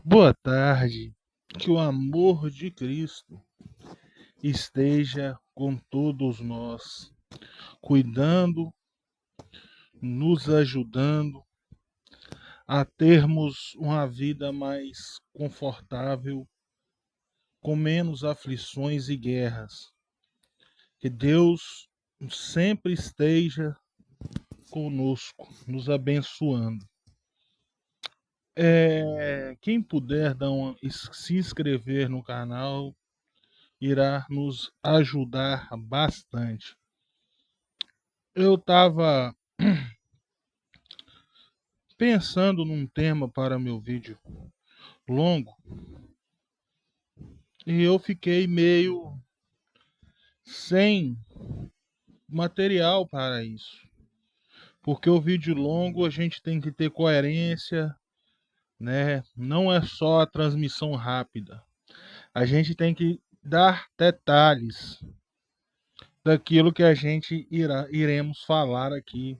Boa tarde, que o amor de Cristo esteja com todos nós, cuidando, nos ajudando a termos uma vida mais confortável, com menos aflições e guerras. Que Deus sempre esteja conosco, nos abençoando. Quem puder se inscrever no canal irá nos ajudar bastante. Eu estava pensando num tema para meu vídeo longo e eu fiquei meio sem material para isso. Porque o vídeo longo a gente tem que ter coerência, né? Não é só a transmissão rápida. A gente tem que dar detalhes daquilo que a gente iremos falar aqui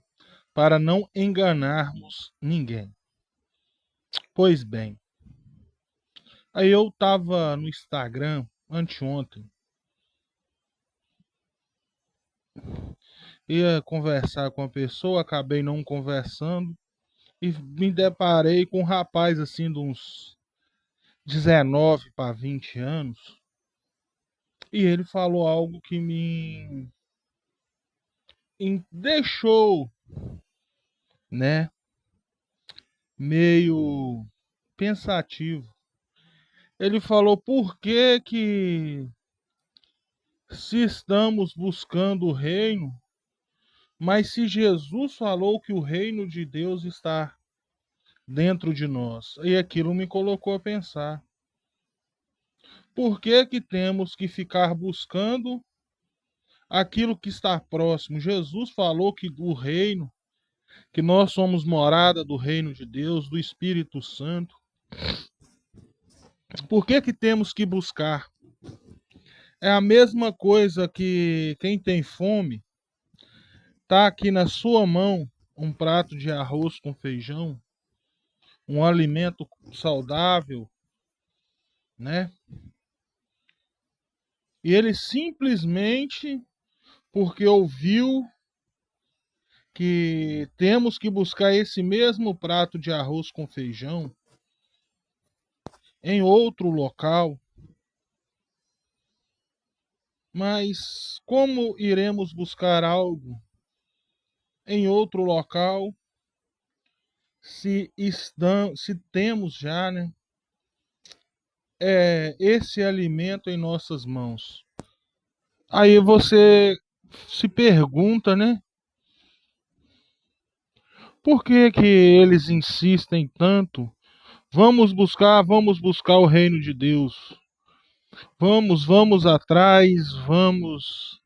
para não enganarmos ninguém. Pois bem, aí eu estava no Instagram anteontem, ia conversar com a pessoa, acabei não conversando e me deparei com um rapaz assim de uns 19 para 20 anos e ele falou algo que me deixou, né, meio pensativo. Ele falou: por que que se estamos buscando o reino, mas se Jesus falou que o reino de Deus está dentro de nós? E aquilo me colocou a pensar. Por que que temos que ficar buscando aquilo que está próximo? Jesus falou que o reino, que nós somos morada do reino de Deus, do Espírito Santo. Por que que temos que buscar? É a mesma coisa que quem tem fome, tá aqui na sua mão um prato de arroz com feijão, um alimento saudável, né? E ele simplesmente porque ouviu que temos que buscar esse mesmo prato de arroz com feijão em outro local, mas como iremos buscar algo em outro local se temos já, né, esse alimento em nossas mãos? Aí você se pergunta, né? Por que que eles insistem tanto? Vamos buscar o reino de Deus. Vamos atrás, vamos.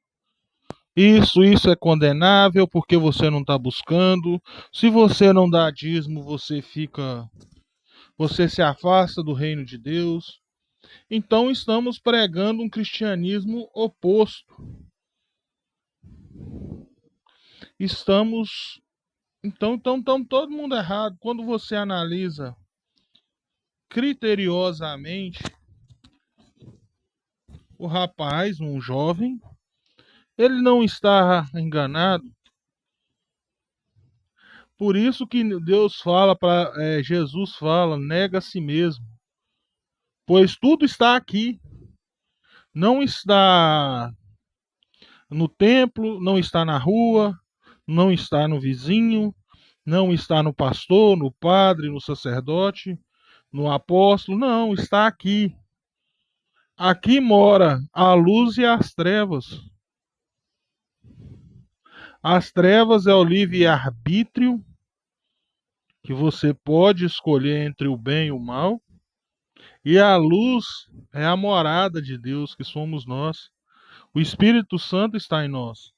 Isso é condenável porque você não está buscando. Se você não dá dízimo, você se afasta do reino de Deus. Então estamos pregando um cristianismo oposto. Estamos, então todo mundo errado. Quando você analisa criteriosamente o rapaz, um jovem, ele não está enganado. Por isso que Deus fala para Jesus fala, nega a si mesmo, pois tudo está aqui. Não está no templo, não está na rua, não está no vizinho, não está no pastor, no padre, no sacerdote, no apóstolo, não, está aqui. Aqui mora a luz e as trevas. As trevas é o livre-arbítrio, que você pode escolher entre o bem e o mal. E a luz é a morada de Deus, que somos nós. O Espírito Santo está em nós.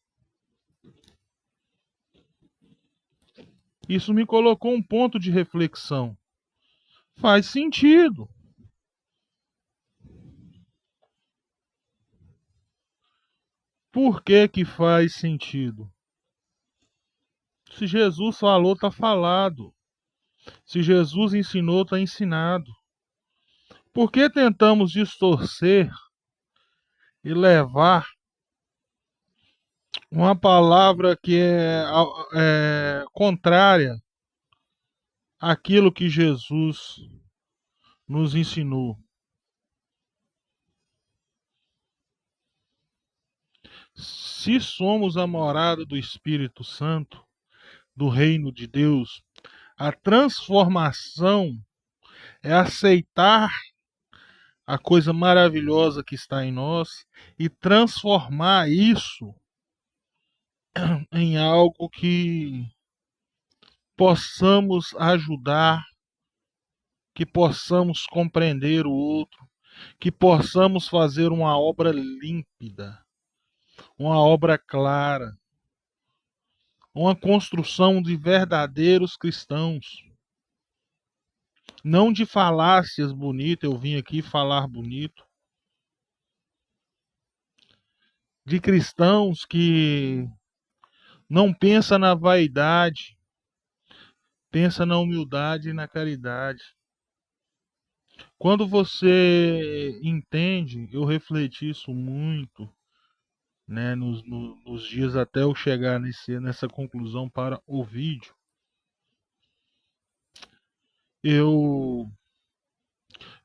Isso me colocou um ponto de reflexão. Faz sentido. Por que que faz sentido? Se Jesus falou, está falado. Se Jesus ensinou, está ensinado. Por que tentamos distorcer e levar uma palavra que é contrária àquilo que Jesus nos ensinou? Se somos a morada do Espírito Santo, do reino de Deus, a transformação é aceitar a coisa maravilhosa que está em nós e transformar isso em algo que possamos ajudar, que possamos compreender o outro, que possamos fazer uma obra límpida, uma obra clara, uma construção de verdadeiros cristãos. Não de falácias bonitas, eu vim aqui falar bonito. De cristãos que não pensa na vaidade, pensa na humildade e na caridade. Quando você entende, eu refleti isso muito, né, nos dias até eu chegar nessa conclusão para o vídeo. Eu,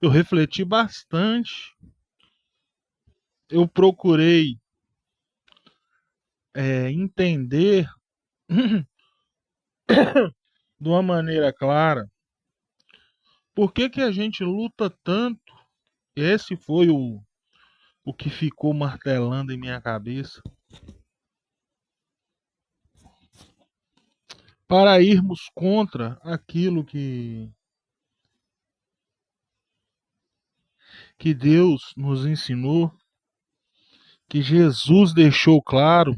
eu refleti bastante. Eu procurei entender de uma maneira clara por que que a gente luta tanto. Esse foi o que ficou martelando em minha cabeça. Para irmos contra aquilo que Deus nos ensinou, que Jesus deixou claro,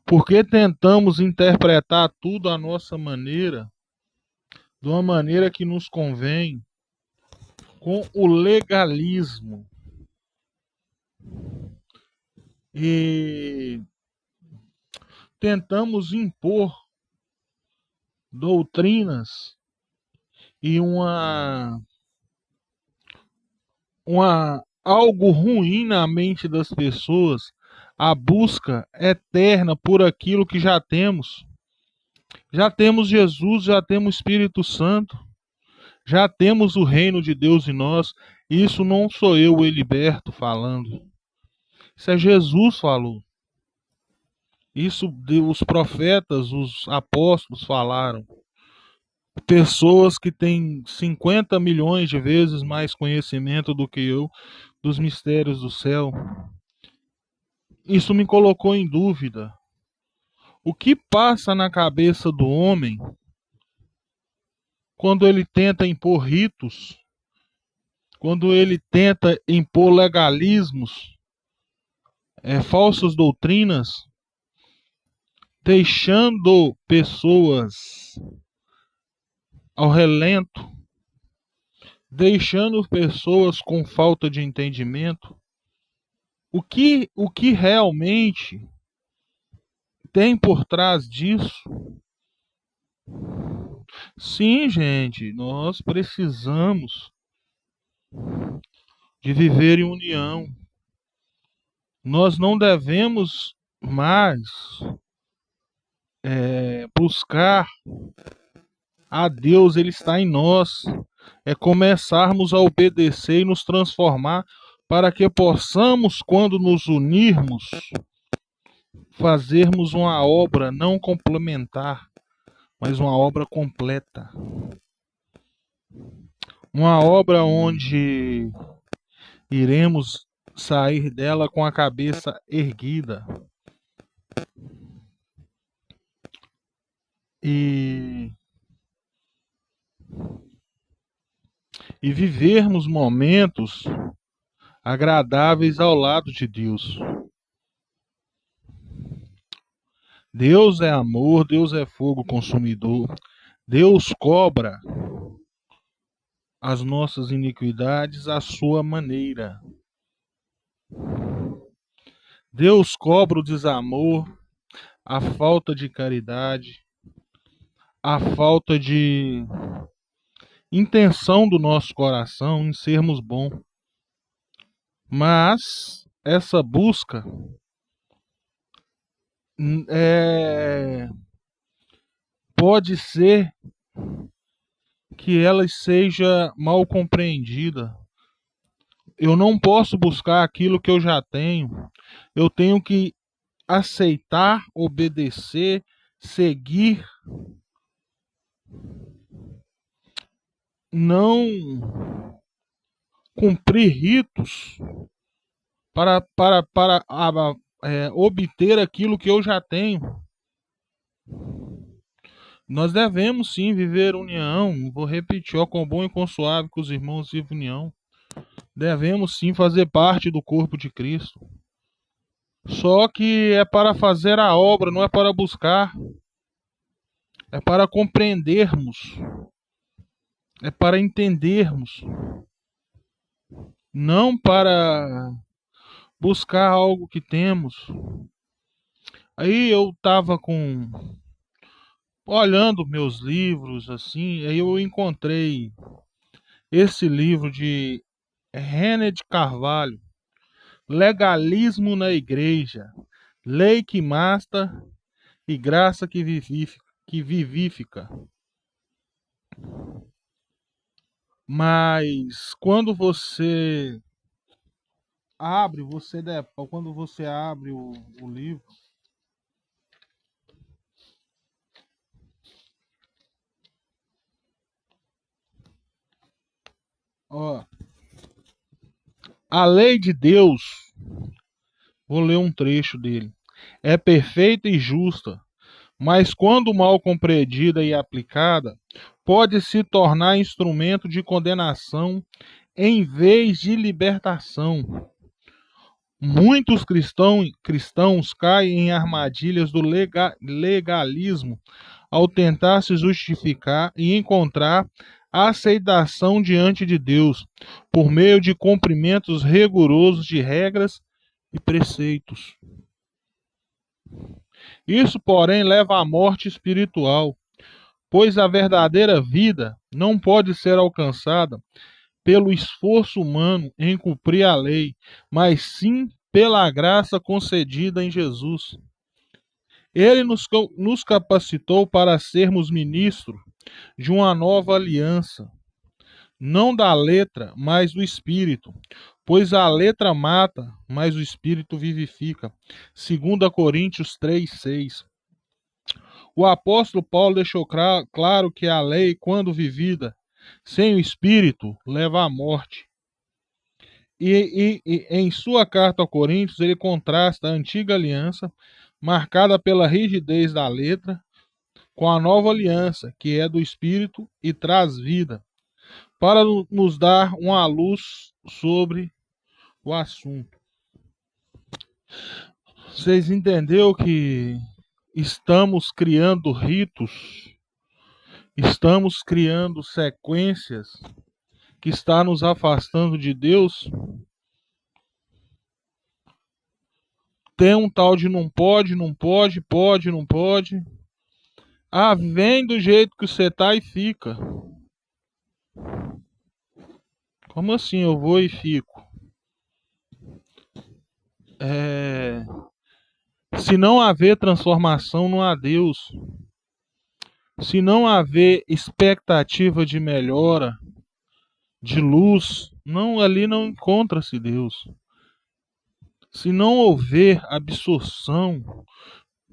porque tentamos interpretar tudo à nossa maneira, de uma maneira que nos convém, com o legalismo. E tentamos impor doutrinas e algo ruim na mente das pessoas, a busca eterna por aquilo que já temos. Já temos Jesus, já temos Espírito Santo, já temos o reino de Deus em nós. Isso não sou eu, o Eliberto, falando. Isso é Jesus falou. Isso os profetas, os apóstolos falaram. Pessoas que têm 50 milhões de vezes mais conhecimento do que eu dos mistérios do céu. Isso me colocou em dúvida. O que passa na cabeça do homem quando ele tenta impor ritos, quando ele tenta impor legalismos, falsas doutrinas, deixando pessoas ao relento, deixando pessoas com falta de entendimento? O que realmente tem por trás disso? Sim, gente, nós precisamos de viver em união. Nós não devemos mais buscar a Deus, Ele está em nós. É começarmos a obedecer e nos transformar para que possamos, quando nos unirmos, fazermos uma obra não complementar, mas uma obra completa. Uma obra onde iremos sair dela com a cabeça erguida. E vivermos momentos agradáveis ao lado de Deus. Deus é amor, Deus é fogo consumidor. Deus cobra as nossas iniquidades à sua maneira. Deus cobra o desamor, a falta de caridade, a falta de intenção do nosso coração em sermos bons. Mas essa busca pode ser que ela seja mal compreendida. Eu não posso buscar aquilo que eu já tenho. Eu tenho que aceitar, obedecer, seguir, não cumprir ritos para obter aquilo que eu já tenho. Nós devemos sim viver união. Vou repetir, ó, com bom e com suave que os irmãos vivem união. Devemos sim fazer parte do corpo de Cristo. Só que é para fazer a obra, não é para buscar. É para compreendermos. É para entendermos. Não para buscar algo que temos. Aí eu estava olhando meus livros assim, aí eu encontrei esse livro de René de Carvalho, Legalismo na Igreja, Lei que Mata e Graça que Vivifica. Mas quando você abre, quando você abre o livro, ó, a lei de Deus, vou ler um trecho dele, é perfeita e justa, mas quando mal compreendida e aplicada, pode se tornar instrumento de condenação em vez de libertação. Muitos cristãos caem em armadilhas do legalismo ao tentar se justificar e encontrar aceitação diante de Deus por meio de cumprimentos rigorosos de regras e preceitos. Isso, porém, leva à morte espiritual, pois a verdadeira vida não pode ser alcançada pelo esforço humano em cumprir a lei, mas sim pela graça concedida em Jesus. Ele nos capacitou para sermos ministros de uma nova aliança, não da letra, mas do Espírito, pois a letra mata, mas o Espírito vivifica. 2 Coríntios 3:6. O apóstolo Paulo deixou claro que a lei, quando vivida sem o Espírito, leva à morte. E em sua carta a Coríntios, ele contrasta a antiga aliança, marcada pela rigidez da letra, com a nova aliança, que é do Espírito e traz vida, para nos dar uma luz sobre o assunto. Vocês entenderam que estamos criando ritos, estamos criando sequências que está nos afastando de Deus? Tem um tal de não pode, não pode, pode, não pode. Ah, vem do jeito que você tá e fica. Como assim eu vou e fico? Se não haver transformação, não há Deus. Se não haver expectativa de melhora, de luz, ali não encontra-se Deus. Se não houver absorção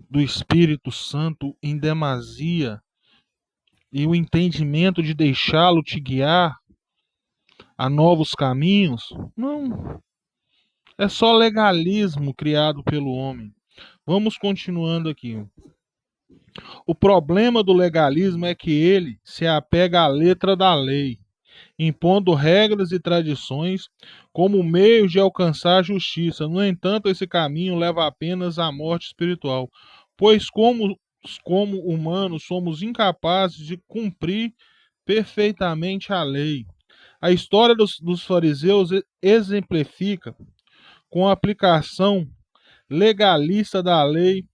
do Espírito Santo em demasia e o entendimento de deixá-lo te guiar a novos caminhos, não. É só legalismo criado pelo homem. Vamos continuando aqui. O problema do legalismo é que ele se apega à letra da lei, impondo regras e tradições como meio de alcançar a justiça. No entanto, esse caminho leva apenas à morte espiritual, pois como humanos somos incapazes de cumprir perfeitamente a lei. A história dos fariseus exemplifica com a aplicação legalista da lei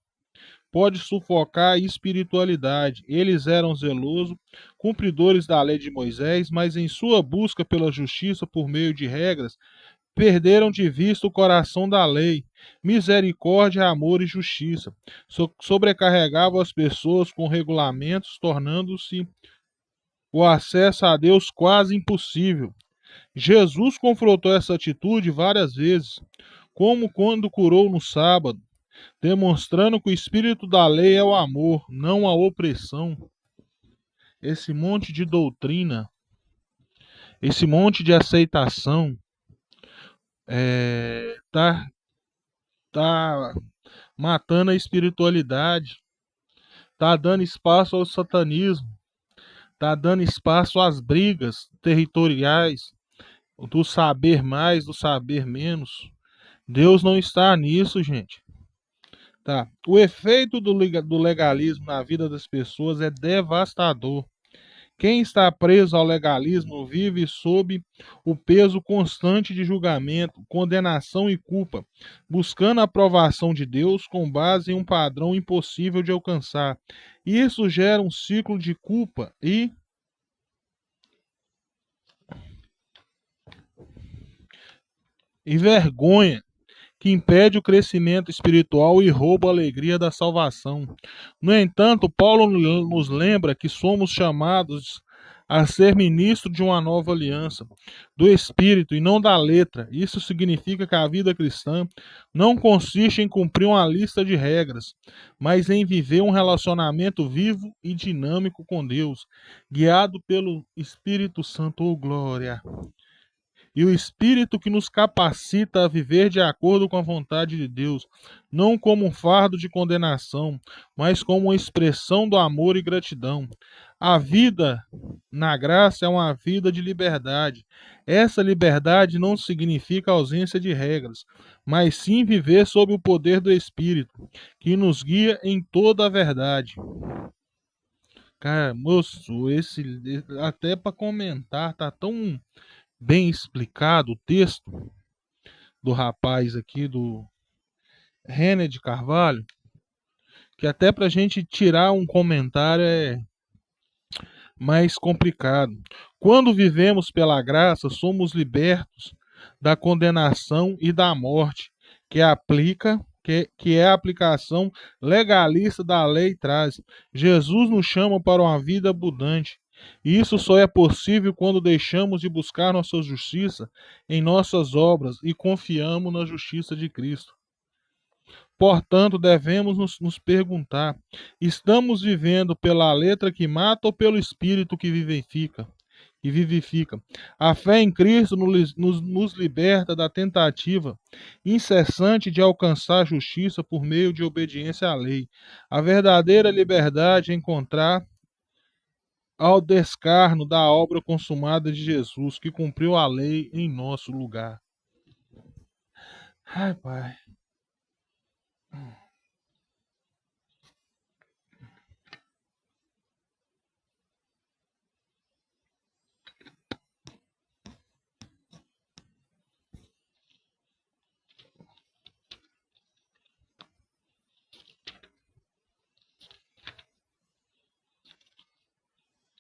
pode sufocar a espiritualidade. Eles eram zelosos, cumpridores da lei de Moisés, mas em sua busca pela justiça por meio de regras, perderam de vista o coração da lei, misericórdia, amor e justiça. Sobrecarregavam as pessoas com regulamentos, tornando-se o acesso a Deus quase impossível. Jesus confrontou essa atitude várias vezes, como quando curou no sábado, demonstrando que o espírito da lei é o amor, não a opressão. Esse monte de doutrina, esse monte de aceitação, tá matando a espiritualidade, tá dando espaço ao satanismo, tá dando espaço às brigas territoriais, do saber mais, do saber menos. Deus não está nisso, gente. Tá. O efeito do legalismo na vida das pessoas é devastador. Quem está preso ao legalismo vive sob o peso constante de julgamento, condenação e culpa, buscando a aprovação de Deus com base em um padrão impossível de alcançar. Isso gera um ciclo de culpa e vergonha que impede o crescimento espiritual e rouba a alegria da salvação. No entanto, Paulo nos lembra que somos chamados a ser ministro de uma nova aliança, do Espírito e não da letra. Isso significa que a vida cristã não consiste em cumprir uma lista de regras, mas em viver um relacionamento vivo e dinâmico com Deus, guiado pelo Espírito Santo. Oh, glória! E o Espírito que nos capacita a viver de acordo com a vontade de Deus, não como um fardo de condenação, mas como uma expressão do amor e gratidão. A vida na graça é uma vida de liberdade. Essa liberdade não significa ausência de regras, mas sim viver sob o poder do Espírito, que nos guia em toda a verdade. Cara, moço, até para comentar, tá tão bem explicado o texto do rapaz aqui, do René de Carvalho, que até para a gente tirar um comentário é mais complicado. Quando vivemos pela graça, somos libertos da condenação e da morte que é a aplicação legalista da lei traz. Jesus nos chama para uma vida abundante. E isso só é possível quando deixamos de buscar nossa justiça em nossas obras e confiamos na justiça de Cristo. Portanto, devemos nos perguntar: estamos vivendo pela letra que mata ou pelo Espírito que vivifica? A fé em Cristo nos liberta da tentativa incessante de alcançar a justiça por meio de obediência à lei. A verdadeira liberdade é encontrar ao descarno da obra consumada de Jesus, que cumpriu a lei em nosso lugar. Ai, Pai.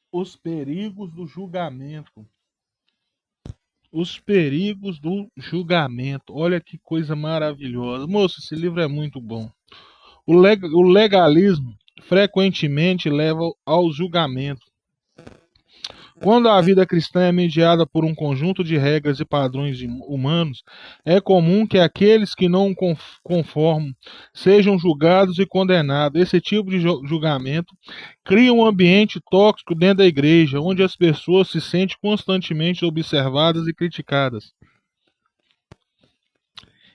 Os perigos do julgamento. Os perigos do julgamento. Olha que coisa maravilhosa. Moço, esse livro é muito bom. O legalismo frequentemente leva ao julgamento. Quando a vida cristã é mediada por um conjunto de regras e padrões humanos, é comum que aqueles que não conformam sejam julgados e condenados. Esse tipo de julgamento cria um ambiente tóxico dentro da igreja, onde as pessoas se sentem constantemente observadas e criticadas.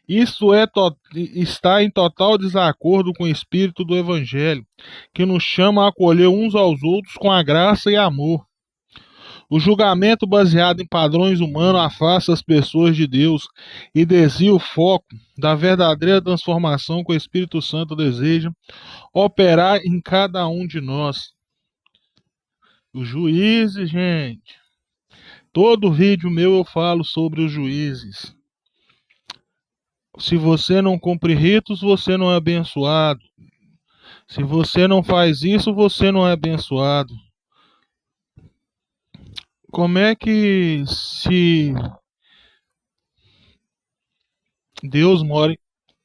Isso está em total desacordo com o espírito do Evangelho, que nos chama a acolher uns aos outros com a graça e amor. O julgamento baseado em padrões humanos afasta as pessoas de Deus e desvia o foco da verdadeira transformação que o Espírito Santo deseja operar em cada um de nós. Os juízes, gente. Todo vídeo meu eu falo sobre os juízes. Se você não cumpre ritos, você não é abençoado. Se você não faz isso, você não é abençoado. Como é que, se Deus mora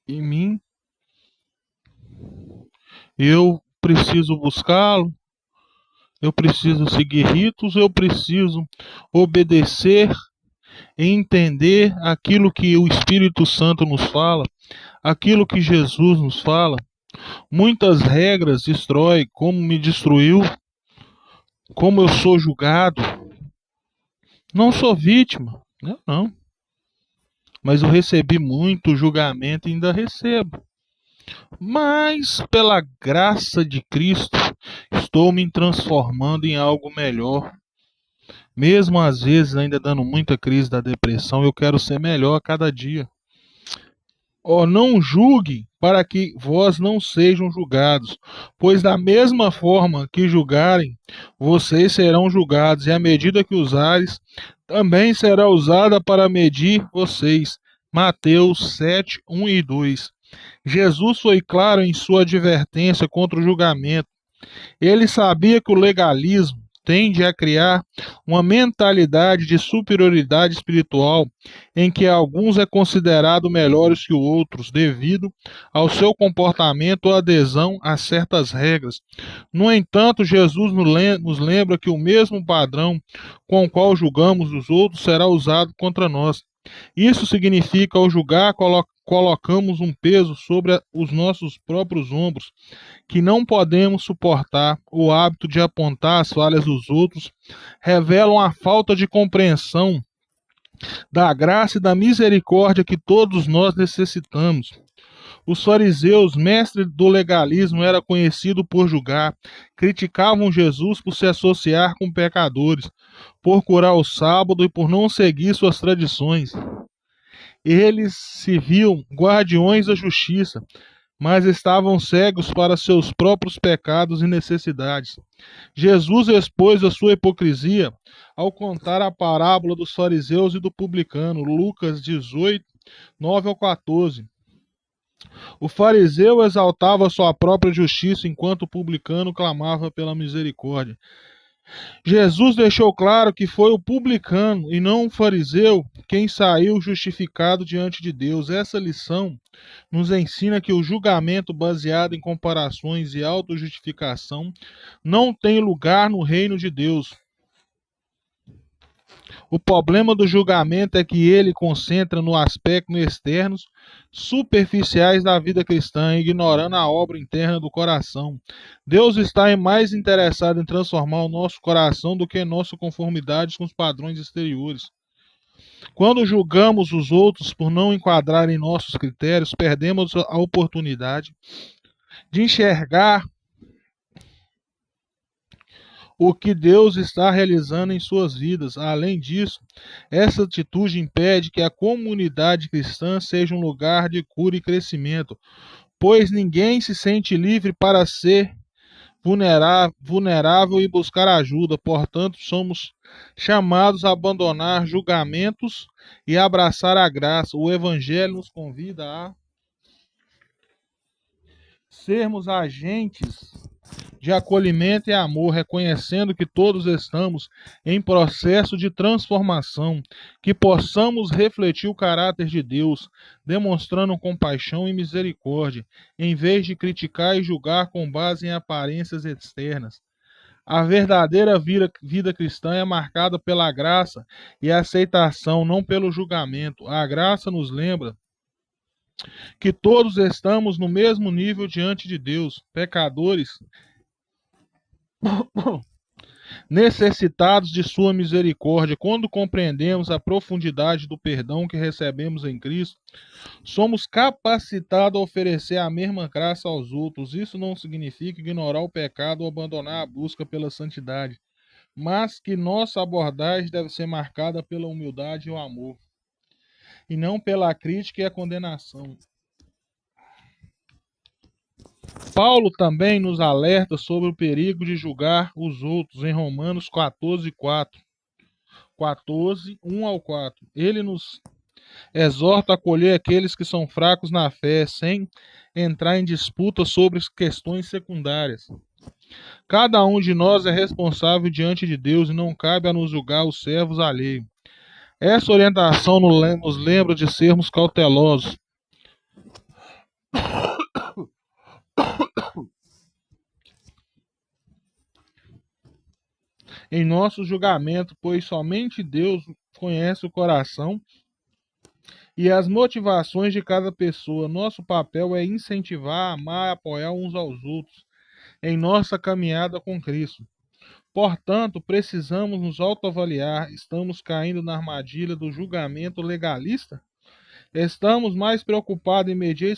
em mim, eu preciso buscá-lo, eu preciso seguir ritos, eu preciso obedecer e entender aquilo que o Espírito Santo nos fala, aquilo que Jesus nos fala? Muitas regras destrói, como me destruiu, como eu sou julgado. Não sou vítima, não, mas eu recebi muito julgamento e ainda recebo. Mas pela graça de Cristo, estou me transformando em algo melhor. Mesmo às vezes ainda dando muita crise da depressão, eu quero ser melhor a cada dia. Ó, não julgue para que vós não sejam julgados, pois da mesma forma que julgarem, vocês serão julgados, e a medida que usares, também será usada para medir vocês. Mateus 7, 1 e 2. Jesus foi claro em sua advertência contra o julgamento. Ele sabia que o legalismo tende a criar uma mentalidade de superioridade espiritual, em que alguns é considerado melhores que outros devido ao seu comportamento ou adesão a certas regras. No entanto, Jesus nos lembra que o mesmo padrão com o qual julgamos os outros será usado contra nós. Isso significa, ao julgar, colocamos um peso sobre os nossos próprios ombros, que não podemos suportar. O hábito de apontar as falhas dos outros revelam a falta de compreensão da graça e da misericórdia que todos nós necessitamos. Os fariseus, mestres do legalismo, eram conhecidos por julgar, criticavam Jesus por se associar com pecadores, por curar o sábado e por não seguir suas tradições. Eles se viam guardiões da justiça, mas estavam cegos para seus próprios pecados e necessidades. Jesus expôs a sua hipocrisia ao contar a parábola dos fariseus e do publicano, Lucas 18, 9 ao 14. O fariseu exaltava sua própria justiça, enquanto o publicano clamava pela misericórdia. Jesus deixou claro que foi o publicano e não o fariseu quem saiu justificado diante de Deus. Essa lição nos ensina que o julgamento baseado em comparações e autojustificação não tem lugar no reino de Deus. O problema do julgamento é que ele concentra no aspecto externos, superficiais da vida cristã, ignorando a obra interna do coração. Deus está mais interessado em transformar o nosso coração do que em nossa conformidade com os padrões exteriores. Quando julgamos os outros por não enquadrarem nossos critérios, perdemos a oportunidade de enxergar o que Deus está realizando em suas vidas. Além disso, essa atitude impede que a comunidade cristã seja um lugar de cura e crescimento, pois ninguém se sente livre para ser vulnerável e buscar ajuda. Portanto, somos chamados a abandonar julgamentos e abraçar a graça. O Evangelho nos convida a sermos agentes de acolhimento e amor, reconhecendo que todos estamos em processo de transformação, que possamos refletir o caráter de Deus, demonstrando compaixão e misericórdia, em vez de criticar e julgar com base em aparências externas. A verdadeira vida cristã é marcada pela graça e aceitação, não pelo julgamento. A graça nos lembra que todos estamos no mesmo nível diante de Deus, pecadores, necessitados de sua misericórdia. Quando compreendemos a profundidade do perdão que recebemos em Cristo, somos capacitados a oferecer a mesma graça aos outros. Isso não significa ignorar o pecado ou abandonar a busca pela santidade, mas que nossa abordagem deve ser marcada pela humildade e o amor, e não pela crítica e a condenação. Paulo também nos alerta sobre o perigo de julgar os outros em Romanos 14, 4. 14, 1 ao 4. Ele nos Exorta a acolher aqueles que são fracos na fé, sem entrar em disputa sobre questões secundárias. Cada um de nós é responsável diante de Deus e não cabe a nos julgar os servos alheios. Essa orientação nos lembra de sermos cautelosos em nosso julgamento, pois somente Deus conhece o coração e as motivações de cada pessoa. Nosso papel é incentivar, amar e apoiar uns aos outros em nossa caminhada com Cristo. Portanto, precisamos nos autoavaliar. Estamos caindo na armadilha do julgamento legalista? Estamos mais preocupados em medir a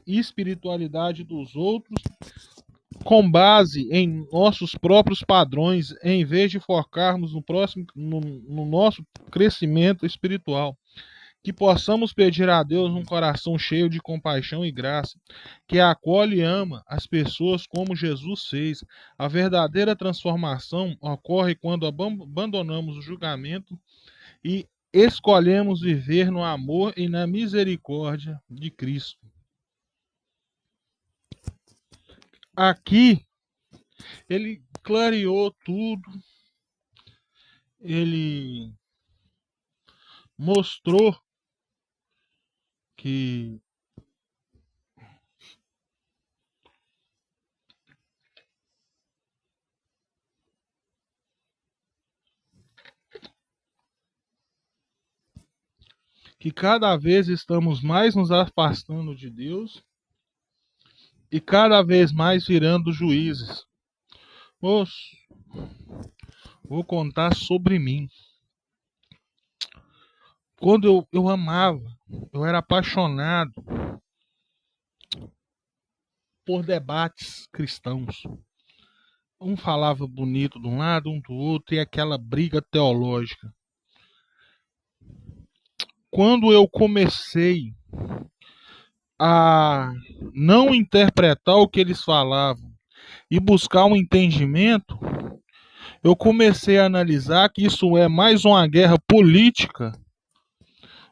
espiritualidade dos outros com base em nossos próprios padrões, em vez de focarmos no nosso crescimento espiritual. Que possamos pedir a Deus um coração cheio de compaixão e graça, que acolhe e ama as pessoas como Jesus fez. A verdadeira transformação ocorre quando abandonamos o julgamento e escolhemos viver no amor e na misericórdia de Cristo. Aqui, ele clareou tudo, ele mostrou que cada vez estamos mais nos afastando de Deus e cada vez mais virando juízes. Moço, vou contar sobre mim. Quando eu amava, eu era apaixonado por debates cristãos. Um falava bonito de um lado, um do outro, e aquela briga teológica. Quando eu comecei a não interpretar o que eles falavam e buscar um entendimento, eu comecei a analisar que isso é mais uma guerra política,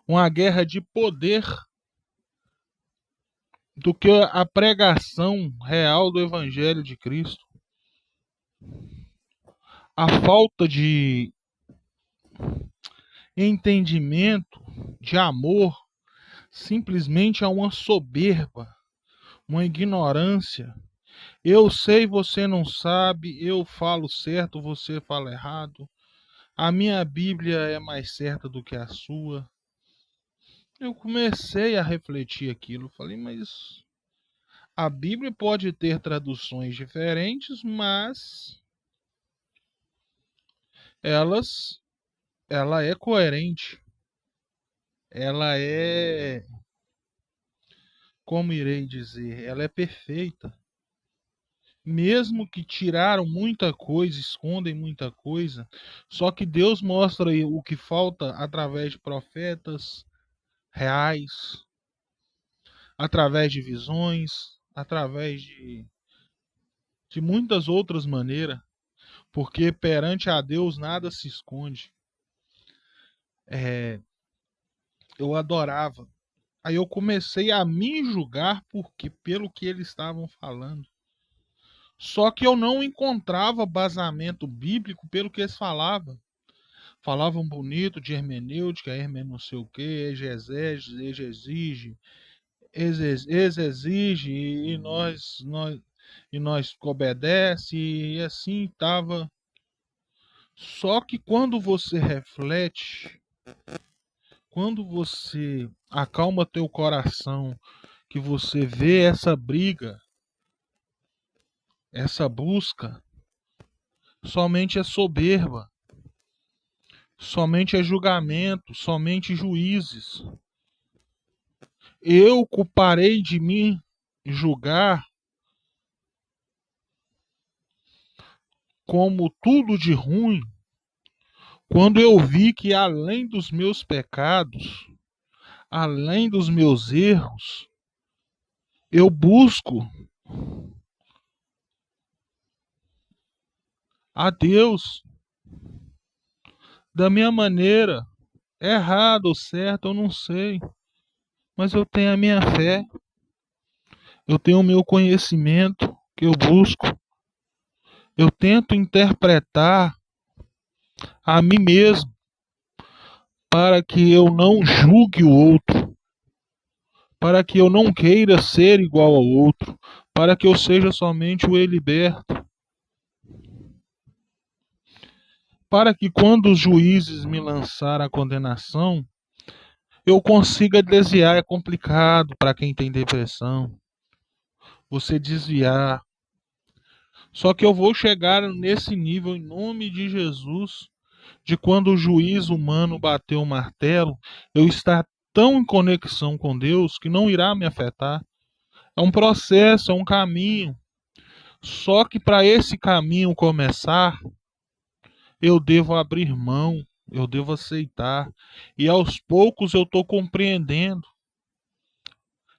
uma guerra de poder, do que a pregação real do Evangelho de Cristo. A falta de entendimento, de amor, simplesmente é uma soberba, uma ignorância. Eu sei, você não sabe, eu falo certo, você fala errado. A minha Bíblia é mais certa do que a sua. Eu comecei a refletir aquilo, falei, mas a Bíblia pode ter traduções diferentes, mas ela é coerente. Ela é, como irei dizer, ela é perfeita. Mesmo que tiraram muita coisa, escondem muita coisa, só que Deus mostra o que falta através de profetas reais, através de visões, através de muitas outras maneiras, porque perante a Deus nada se esconde. Eu adorava. Aí eu comecei a me julgar pelo que eles estavam falando. Só que eu não encontrava basamento bíblico pelo que eles falavam. Falavam bonito de hermenêutica, não sei o que, exegese, exige, e nós obedece, e assim estava. Só que quando você reflete, quando você acalma teu coração, que você vê essa briga, essa busca, somente é soberba, somente é julgamento, somente juízes. Eu parei de me julgar como tudo de ruim quando eu vi que além dos meus pecados, além dos meus erros, eu busco a Deus da minha maneira. Errado ou certo, eu não sei. Mas eu tenho a minha fé, eu tenho o meu conhecimento que eu busco. Eu tento interpretar a mim mesmo para que eu não julgue o outro, para que eu não queira ser igual ao outro, para que eu seja somente o liberto, para que quando os juízes me lançarem a condenação, eu consiga desviar. É complicado para quem tem depressão, você desviar. Só que eu vou chegar nesse nível em nome de Jesus, de quando o juiz humano bater o martelo, eu estar tão em conexão com Deus que não irá me afetar. É um processo, é um caminho. Só que para esse caminho começar, eu devo abrir mão, eu devo aceitar. E aos poucos eu estou compreendendo,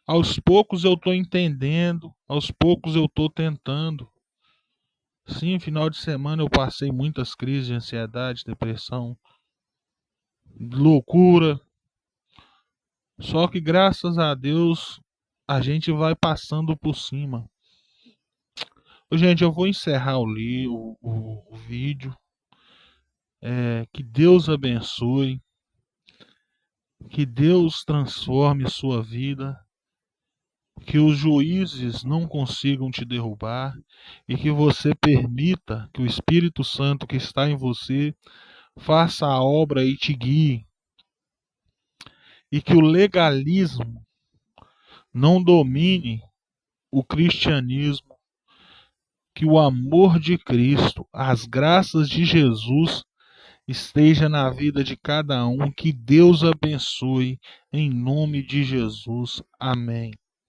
aos poucos eu estou entendendo, aos poucos eu estou tentando. Sim, final de semana eu passei muitas crises de ansiedade, depressão, loucura. Só que graças a Deus a gente vai passando por cima. Ô, gente, eu vou encerrar o vídeo. Que Deus abençoe, que Deus transforme a sua vida, que os juízes não consigam te derrubar e que você permita que o Espírito Santo que está em você faça a obra e te guie, e que o legalismo não domine o cristianismo, que o amor de Cristo, as graças de Jesus esteja na vida de cada um, que Deus abençoe, em nome de Jesus. Amém.